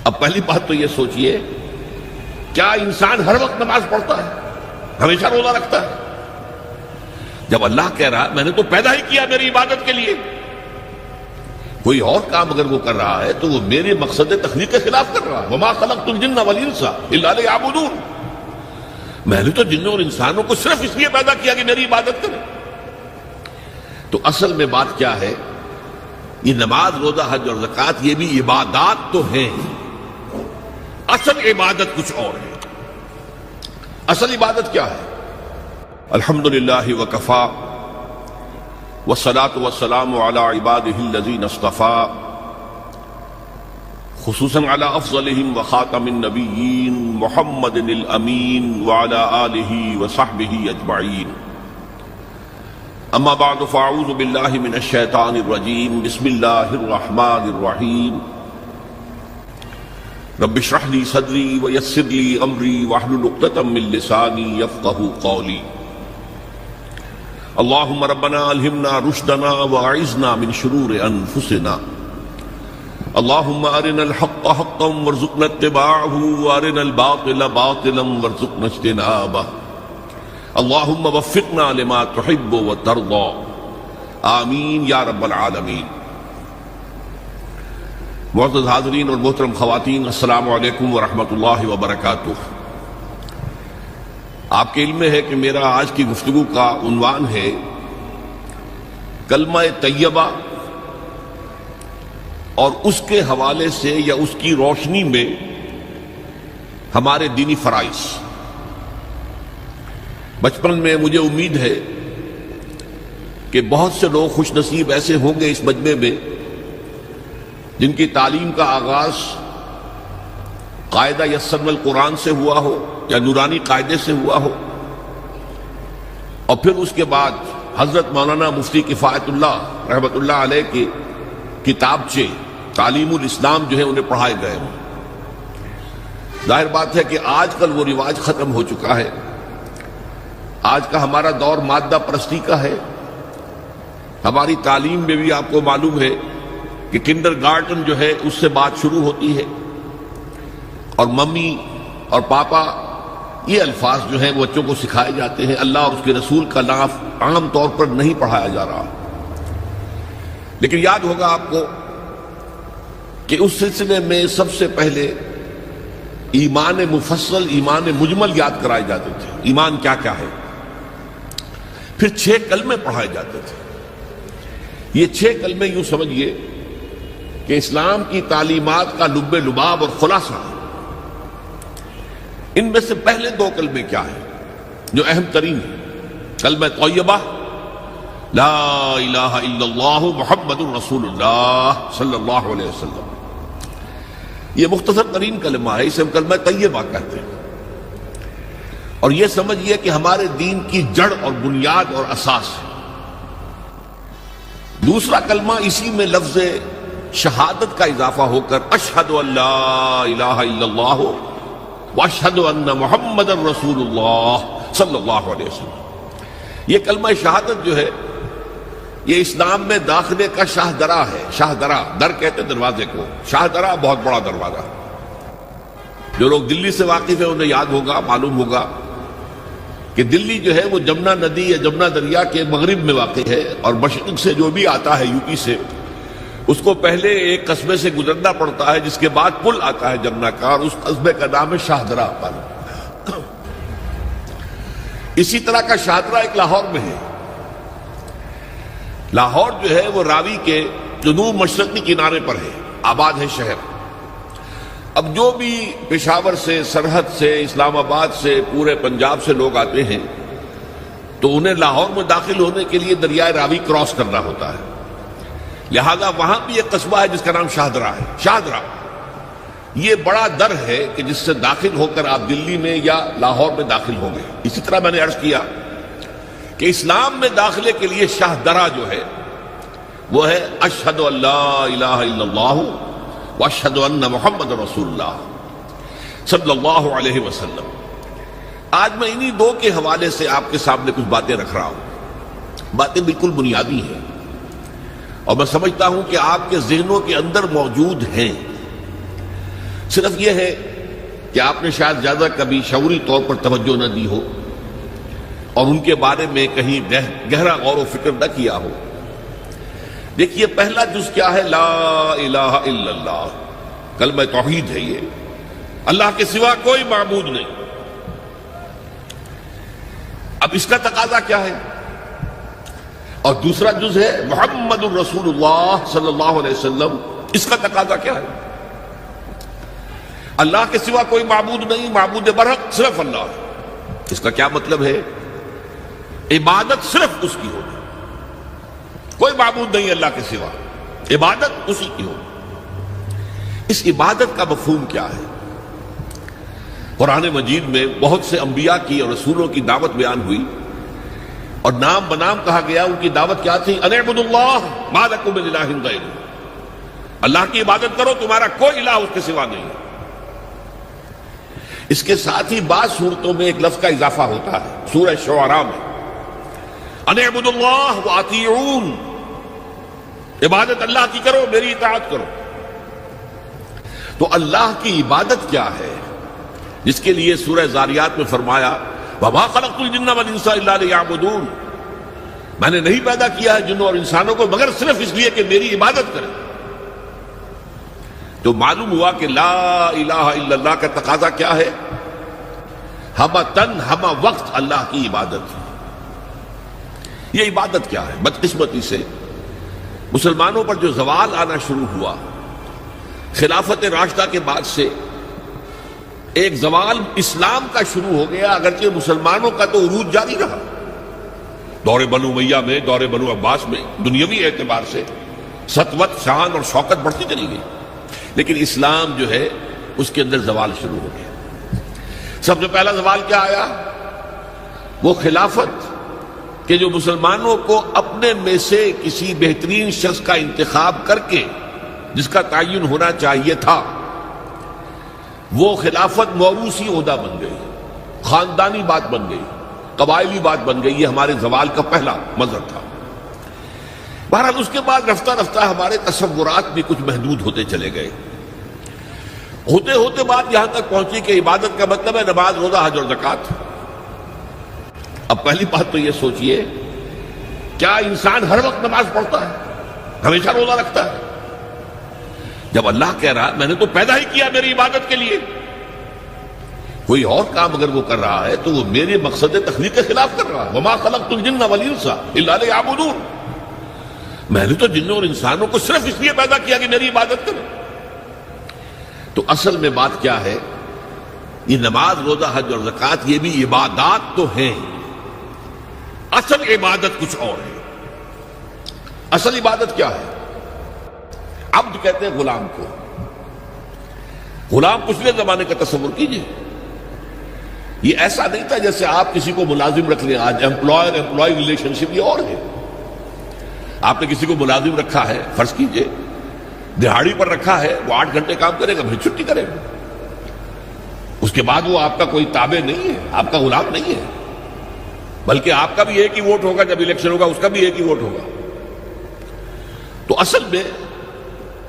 اب پہلی بات تو یہ سوچئے، کیا انسان ہر وقت نماز پڑھتا ہے، ہمیشہ روزہ رکھتا ہے؟ جب اللہ کہہ رہا ہے میں نے تو پیدا ہی کیا میری عبادت کے لیے، کوئی اور کام اگر وہ کر رہا ہے تو وہ میرے مقصد تخلیق کے خلاف کر رہا ہے۔ وما خلقت الجن والانس الا لیعبدون، میں نے تو جنوں اور انسانوں کو صرف اس لیے پیدا کیا کہ میری عبادت کریں۔ تو اصل میں بات کیا ہے، یہ نماز، روزہ، حج اور زکوٰۃ یہ بھی عبادات تو ہیں، اصل عبادت کچھ اور ہے۔ اصل عبادت کیا ہے؟ الحمدللہ وکفا والصلاة والسلام علی عباده الذین اصطفى، خصوصاً علی افضلهم وخاتم النبیین محمد الامین وعلی آلہ وصحبہ اجمعین۔ اما بعد فاعوذ باللہ من الشیطان الرجیم، بسم اللہ الرحمن الرحیم۔ رب اشرح لي صدری ویسر لي امری واحلل عقدۃ من لسانی یفقهوا قولی۔ اللہم ربنا الہمنا رشدنا واعذنا من شرور انفسنا، اللہم ارنا الحق حقا وارزقنا اتباعہ وارنا الباطل باطلا وارزقنا اجتنابہ، اللہم وفقنا لما تحب وترضى، آمین یا رب العالمین۔ معزز حاضرین اور محترم خواتین، السلام علیکم ورحمۃ اللہ وبرکاتہ۔ آپ کے علم میں ہے کہ میرا آج کی گفتگو کا عنوان ہے کلمہ طیبہ، اور اس کے حوالے سے یا اس کی روشنی میں ہمارے دینی فرائض۔ بچپن میں مجھے امید ہے کہ بہت سے لوگ خوش نصیب ایسے ہوں گے اس مجمع میں جن کی تعلیم کا آغاز قاعدہ یسرنا القرآن سے ہوا ہو یا نورانی قاعدے سے ہوا ہو، اور پھر اس کے بعد حضرت مولانا مفتی کفایت اللہ رحمۃ اللہ علیہ کے کتابچے تعلیم الاسلام جو ہے انہیں پڑھائے گئے ہوں۔ ظاہر بات ہے کہ آج کل وہ رواج ختم ہو چکا ہے، آج کا ہمارا دور مادہ پرستی کا ہے۔ ہماری تعلیم میں بھی آپ کو معلوم ہے کہ کنڈر گارڈن جو ہے اس سے بات شروع ہوتی ہے، اور ممی اور پاپا یہ الفاظ جو ہیں وہ بچوں کو سکھائے جاتے ہیں، اللہ اور اس کے رسول کا نام عام طور پر نہیں پڑھایا جا رہا۔ لیکن یاد ہوگا آپ کو کہ اس سلسلے میں سب سے پہلے ایمان مفصل، ایمان مجمل یاد کرائے جاتے تھے، ایمان کیا کیا ہے، پھر 6 کلمے پڑھائے جاتے تھے۔ یہ 6 کلمے یوں سمجھیے کہ اسلام کی تعلیمات کا لب لباب اور خلاصہ ہے۔ ان میں سے پہلے 2 کلمے کیا ہیں جو اہم ترین ہیں؟ کلمہ طیبہ، لا الہ الا اللہ محمد الرسول اللہ صلی اللہ علیہ وسلم۔ یہ مختصر ترین کلمہ ہے، اسے ہم کلمہ طیبہ کہتے ہیں، اور یہ سمجھیے کہ ہمارے دین کی جڑ اور بنیاد اور اساس ہے۔ دوسرا کلمہ اسی میں لفظ شہادت کا اضافہ ہو کر اشہد ان لا الہ الا اللہ واشہد ان محمد الرسول اللہ صلی اللہ علیہ وسلم۔ یہ کلمہ شہادت جو ہے یہ اسلام میں داخلے کا شاہ درا ہے۔ شاہ درا، در کہتے ہیں دروازے کو، شاہ درا بہت بڑا دروازہ۔ جو لوگ دلی سے واقف ہیں انہیں یاد ہوگا، معلوم ہوگا کہ دلی جو ہے وہ جمنا ندی یا جمنا دریا کے مغرب میں واقع ہے، اور مشرق سے جو بھی آتا ہے یو پی سے، اس کو پہلے ایک قصبے سے گزرنا پڑتا ہے، جس کے بعد پل آتا ہے جمنا کا، اور اس قصبے کا نام ہے شاہدرہ پل۔ اسی طرح کا شاہدرہ ایک لاہور میں ہے۔ لاہور جو ہے وہ راوی کے جنوب مشرقی کنارے پر ہے، آباد ہے شہر۔ اب جو بھی پشاور سے، سرحد سے، اسلام آباد سے، پورے پنجاب سے لوگ آتے ہیں تو انہیں لاہور میں داخل ہونے کے لیے دریائے راوی کراس کرنا ہوتا ہے، لہذا وہاں بھی ایک قصبہ ہے جس کا نام شاہدرہ ہے۔ شاہدرہ یہ بڑا در ہے کہ جس سے داخل ہو کر آپ دلی میں یا لاہور میں داخل ہوں گے۔ اسی طرح میں نے عرض کیا کہ اسلام میں داخلے کے لیے شاہدرہ جو ہے وہ ہے اشہد ان لا الہ الا اللہ واشہد ان محمد رسول اللہ صلی اللہ علیہ وسلم۔ آج میں انہی 2 کے حوالے سے آپ کے سامنے کچھ باتیں رکھ رہا ہوں۔ باتیں بالکل بنیادی ہیں، اور میں سمجھتا ہوں کہ آپ کے ذہنوں کے اندر موجود ہیں، صرف یہ ہے کہ آپ نے شاید زیادہ کبھی شعوری طور پر توجہ نہ دی ہو اور ان کے بارے میں کہیں گہرا غور و فکر نہ کیا ہو. دیکھیے پہلا جز کیا ہے؟ لا الہ الا اللہ، کلمہ توحید ہے. یہ اللہ کے سوا کوئی معبود نہیں. اب اس کا تقاضا کیا ہے؟ اور دوسرا جز ہے محمد الرسول اللہ صلی اللہ علیہ وسلم. اس کا تقاضا کیا ہے؟ اللہ کے سوا کوئی معبود نہیں، معبود برحق صرف اللہ. اس کا کیا مطلب ہے؟ عبادت صرف اس کی ہوگی، کوئی معبود نہیں اللہ کے سوا، عبادت اسی کی ہوگی. اس عبادت کا مفہوم کیا ہے؟ قرآن مجید میں بہت سے انبیاء کی اور رسولوں کی دعوت بیان ہوئی اور نام بنام کہا گیا. ان کی دعوت کیا تھی؟ ان اعبدوا اللہ ما لکم من الہ غیرہ، اللہ کی عبادت کرو، تمہارا کوئی الہ اس کے سوا نہیں ہے. اس کے ساتھ ہی بعض صورتوں میں ایک لفظ کا اضافہ ہوتا ہے. سورہ شعراء میں ان اعبدوا اللہ واطیعون، عبادت اللہ کی کرو، میری اطاعت کرو. تو اللہ کی عبادت کیا ہے جس کے لیے سورہ زاریات میں فرمایا وَمَا خَلَقْتُ الْجِنَّ وَالْإِنسَ إِلَّا لِيَعْبُدُونَ، میں نے نہیں پیدا کیا ہے جنوں اور انسانوں کو مگر صرف اس لیے کہ میری عبادت کریں. تو معلوم ہوا کہ لا الہ الا اللہ کا تقاضا کیا ہے؟ ہمہ تن ہمہ وقت اللہ کی عبادت. یہ عبادت کیا ہے؟ بدقسمتی سے مسلمانوں پر جو زوال آنا شروع ہوا خلافت راشدہ کے بعد سے، ایک زوال اسلام کا شروع ہو گیا، اگرچہ مسلمانوں کا تو عروج جاری رہا. دور بنو امیہ میں، دور بنو عباس میں دنیاوی اعتبار سے سطوت، شان اور شوکت بڑھتی چلی گئی، لیکن اسلام جو ہے اس کے اندر زوال شروع ہو گیا. سب سے پہلا زوال کیا آیا؟ وہ خلافت کہ جو مسلمانوں کو اپنے میں سے کسی بہترین شخص کا انتخاب کر کے جس کا تعین ہونا چاہیے تھا، وہ خلافت موروثی عہدہ بن گئی، خاندانی بات بن گئی، قبائلی بات بن گئی. یہ ہمارے زوال کا پہلا منظر تھا. بہرحال اس کے بعد رفتہ رفتہ ہمارے تصورات بھی کچھ محدود ہوتے چلے گئے. ہوتے ہوتے بات یہاں تک پہنچی کہ عبادت کا مطلب ہے نماز، روزہ، حج اور زکوٰۃ. اب پہلی بات تو یہ سوچئے، کیا انسان ہر وقت نماز پڑھتا ہے، ہمیشہ روزہ رکھتا ہے؟ جب اللہ کہہ رہا میں نے تو پیدا ہی کیا میری عبادت کے لیے، کوئی اور کام اگر وہ کر رہا ہے تو وہ میرے مقصد تخلیق کے خلاف کر رہا ہے. وما خلقت الجن والانس الا لیعبدون، میں نے تو جنوں اور انسانوں کو صرف اس لیے پیدا کیا کہ میری عبادت کریں. تو اصل میں بات کیا ہے؟ یہ نماز، روزہ، حج اور زکوٰۃ یہ بھی عبادات تو ہیں، اصل عبادت کچھ اور ہے. اصل عبادت کیا ہے؟ عبد کہتے ہیں غلام کو. غلام پچھلے زمانے کا تصور کیجئے، یہ ایسا نہیں تھا جیسے آپ کسی کو ملازم رکھ لیں. آج امپلائر امپلائی ریلیشن شپ یہ اور ہے. آپ نے کسی کو ملازم رکھا ہے، فرض کیجئے دہاڑی پر رکھا ہے، وہ 8 گھنٹے کام کرے گا پھر چھٹی کرے گا. اس کے بعد وہ آپ کا کوئی تابع نہیں ہے، آپ کا غلام نہیں ہے، بلکہ آپ کا بھی ایک ہی ووٹ ہوگا. جب الیکشن ہوگا اس کا بھی ایک ہی ووٹ ہوگا. تو اصل میں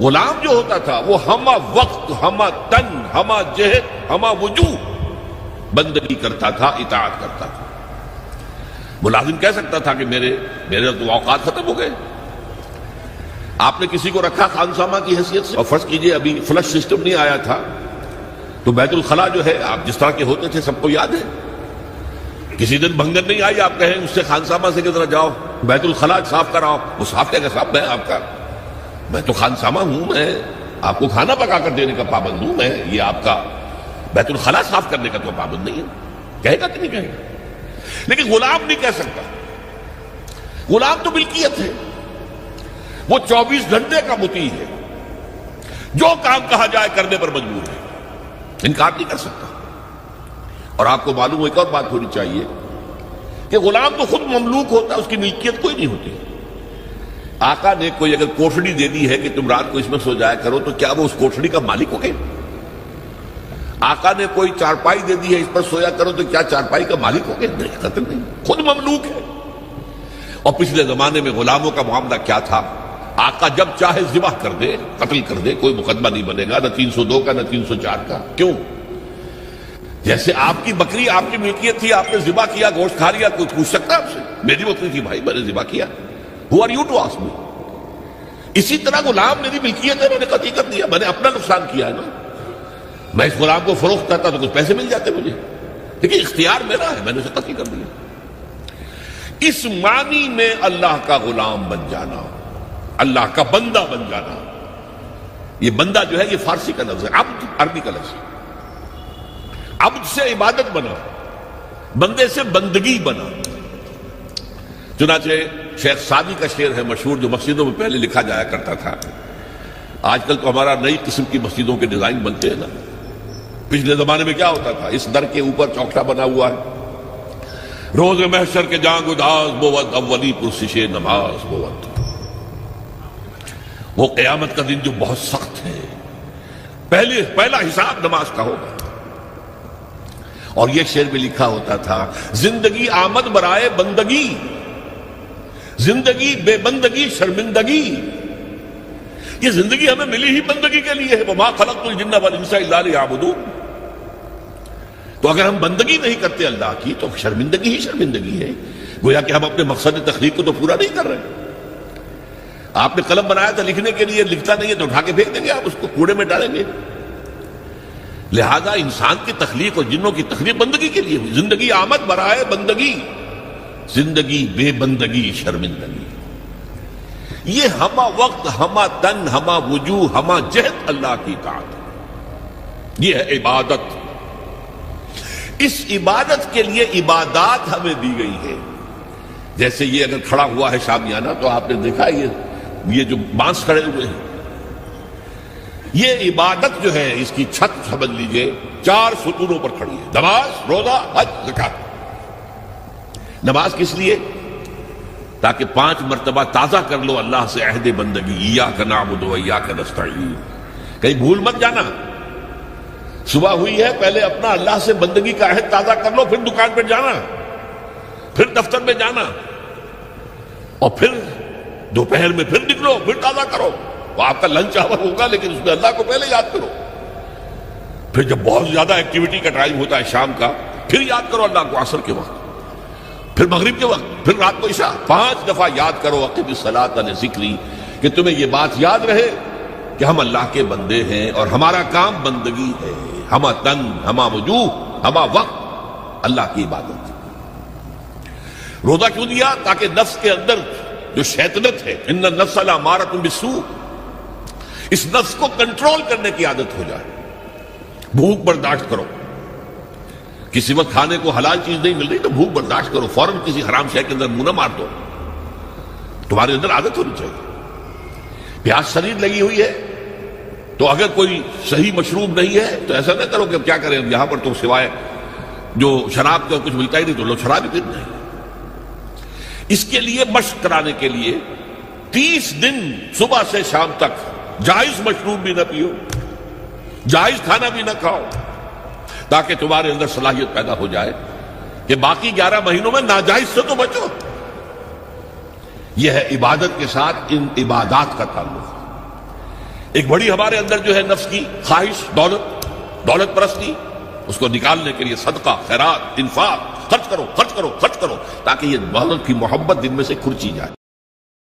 غلام جو ہوتا تھا وہ ہمہ وقت، ہمہ تن، ہمہ جہد، ہمہ وجوہ بندگی کرتا تھا، اطاعت کرتا تھا. ملازم کہہ سکتا تھا کہ میرے تو اوقات ختم ہو گئے. آپ نے کسی کو رکھا خانسامہ کی حیثیت سے، اور فرض کیجئے ابھی فلش سسٹم نہیں آیا تھا تو بیت الخلاء جو ہے آپ جس طرح کے ہوتے تھے سب کو یاد ہے. کسی دن بھنگن نہیں آئی، آپ کہیں اس سے خانسامہ سے کہ ذرا جاؤ بیت الخلاء صاف کراؤ، وہ صاف کہے گا صاحب میں تو خانسامہ ہوں، میں آپ کو کھانا پکا کر دینے کا پابند ہوں، میں یہ آپ کا بیت الخلاء صاف کرنے کا تو پابند نہیں ہے. کہے گا کہ نہیں کہے گا؟ لیکن غلام نہیں کہہ سکتا. غلام تو ملکیت ہے، وہ 24 گھنٹے کا مطیع ہے، جو کام کہا جائے کرنے پر مجبور ہے، انکار نہیں کر سکتا. اور آپ کو معلوم ایک اور بات ہونی چاہیے کہ غلام تو خود مملوک ہوتا ہے، اس کی ملکیت کوئی نہیں ہوتی. آقا نے کوئی اگر کوٹھڑی دے دی ہے کہ تم رات کو اس میں سو جایا کرو تو کیا وہ اس کوٹھڑی کا مالک ہو گئے؟ آقا نے کوئی چارپائی دے دی ہے اس پر سویا کرو تو کیا چارپائی کا مالک ہو گئے؟ نہیں، قطعاً نہیں، خود مملوک ہے. اور پچھلے زمانے میں غلاموں کا معاملہ کیا تھا؟ آقا جب چاہے ذبح کر دے، قتل کر دے، کوئی مقدمہ نہیں بنے گا، نہ 302 کا نہ 304 کا۔ کیوں؟ جیسے آپ کی بکری آپ کی ملکیت تھی، آپ نے ذبح کیا، گوشت کھا لیا، کوئی پوچھ سکتا آپ سے؟ میری بکری تھی بھائی، میں نے ذبح کیا، Who are you to ask me؟ اسی طرح غلام میری ملکیت ہے، میں نے قتل کر دیا، میں نے اپنا نقصان کیا ہے نا۔ میں اس غلام کو فروخت کرتا تو کچھ پیسے مل جاتے مجھے، لیکن اختیار میرا ہے، میں نے اسے قتل کر دیا۔ اس معنی میں اللہ کا غلام بن جانا، اللہ کا بندہ بن جانا۔ یہ بندہ جو ہے یہ فارسی کا لفظ ہے، عبد عربی کا لفظ ہے۔ عبد سے عبادت بنا، بندے سے بندگی بنا۔ چنانچہ شیخ سعدی کا شعر ہے مشہور، جو مسجدوں میں پہلے لکھا جایا کرتا تھا۔ آج کل تو ہمارا نئی قسم کی مسجدوں کے ڈیزائن بنتے ہیں نا، پچھلے زمانے میں کیا ہوتا تھا؟ اس در کے اوپر چوکٹا بنا ہوا ہے، روز محشر کے جان گداز بود، اولی پرسش نماز بود۔ وہ قیامت کا دن جو بہت سخت ہے، پہلا حساب نماز کا ہوگا۔ اور یہ شعر میں لکھا ہوتا تھا، زندگی آمد برائے بندگی، زندگی بے بندگی شرمندگی۔ یہ زندگی ہمیں ملی ہی بندگی کے لیے ہے، وما خلقت الجن والانس الا لیعبدون۔ تو اگر ہم بندگی نہیں کرتے اللہ کی تو شرمندگی ہی شرمندگی ہے، گویا کہ ہم اپنے مقصد تخلیق کو تو پورا نہیں کر رہے۔ آپ نے قلم بنایا تھا لکھنے کے لیے، لکھتا نہیں ہے تو اٹھا کے پھینک دیں گے، آپ اس کو کوڑے میں ڈالیں گے۔ لہذا انسان کی تخلیق اور جنوں کی تخلیق بندگی کے لیے ہوئی۔ زندگی آمد برائے بندگی، زندگی بے بندگی شرمندگی۔ یہ ہمہ وقت، ہمہ تن، ہمہ وجوہ، ہمہ جہد اللہ کی اطاعت، یہ ہے عبادت۔ اس عبادت کے لیے عبادات ہمیں دی گئی ہے۔ جیسے یہ اگر کھڑا ہوا ہے شامیانہ تو آپ نے دیکھا یہ جو بانس کھڑے ہوئے ہیں، یہ عبادت جو ہے اس کی چھت سمجھ لیجئے 4 ستونوں پر کھڑی ہے، نماز، روزہ، حج، زکات۔ نماز کس لیے؟ تاکہ 5 مرتبہ تازہ کر لو اللہ سے عہد بندگی، ایاک نعبد و ایاک نستعین۔ کہیں بھول مت جانا، صبح ہوئی ہے پہلے اپنا اللہ سے بندگی کا عہد تازہ کر لو، پھر دکان پہ جانا، پھر دفتر میں جانا، اور پھر دوپہر میں پھر نکلو، پھر تازہ کرو۔ وہ آپ کا لنچ آور ہوگا لیکن اس میں اللہ کو پہلے یاد کرو۔ پھر جب بہت زیادہ ایکٹیویٹی کا ٹائم ہوتا ہے شام کا، پھر یاد کرو اللہ کو عصر کے وقت، پھر مغرب کے وقت، پھر رات کو عشاء۔ 5 دفعہ یاد کرو اقم الصلاۃ عن ذکری، کہ تمہیں یہ بات یاد رہے کہ ہم اللہ کے بندے ہیں اور ہمارا کام بندگی ہے، ہمہ تن، ہمہ وجوہ، ہمہ وقت اللہ کی عبادت۔ روزہ کیوں دیا؟ تاکہ نفس کے اندر جو شیطنت ہے، ان النفس لامارۃ بالسوء، اس نفس کو کنٹرول کرنے کی عادت ہو جائے۔ بھوک برداشت کرو، کسی وقت کھانے کو حلال چیز نہیں مل رہی تو بھوک برداشت کرو، فوراً کسی حرام شے کے اندر منہ نہ مار دو، تمہارے اندر عادت ہونی چاہیے۔ پیاس شدید لگی ہوئی ہے تو اگر کوئی صحیح مشروب نہیں ہے تو ایسا نہ کرو کہ کیا کریں یہاں پر تو سوائے جو شراب کا کچھ ملتا ہی نہیں تو لو شراب ہی پینا ہے۔ اس کے لیے مشق کرانے کے لیے 30 دن صبح سے شام تک جائز مشروب بھی نہ پیو، جائز کھانا بھی نہ کھاؤ، تاکہ تمہارے اندر صلاحیت پیدا ہو جائے کہ باقی 11 مہینوں میں ناجائز سے تو بچو۔ یہ ہے عبادت کے ساتھ ان عبادات کا تعلق۔ ایک بڑی ہمارے اندر جو ہے نفس کی خواہش، دولت پرستی، اس کو نکالنے کے لیے صدقہ، خیرات، انفاق، خرچ کرو، تاکہ یہ دولت کی محبت دل میں سے کھرچی جائے۔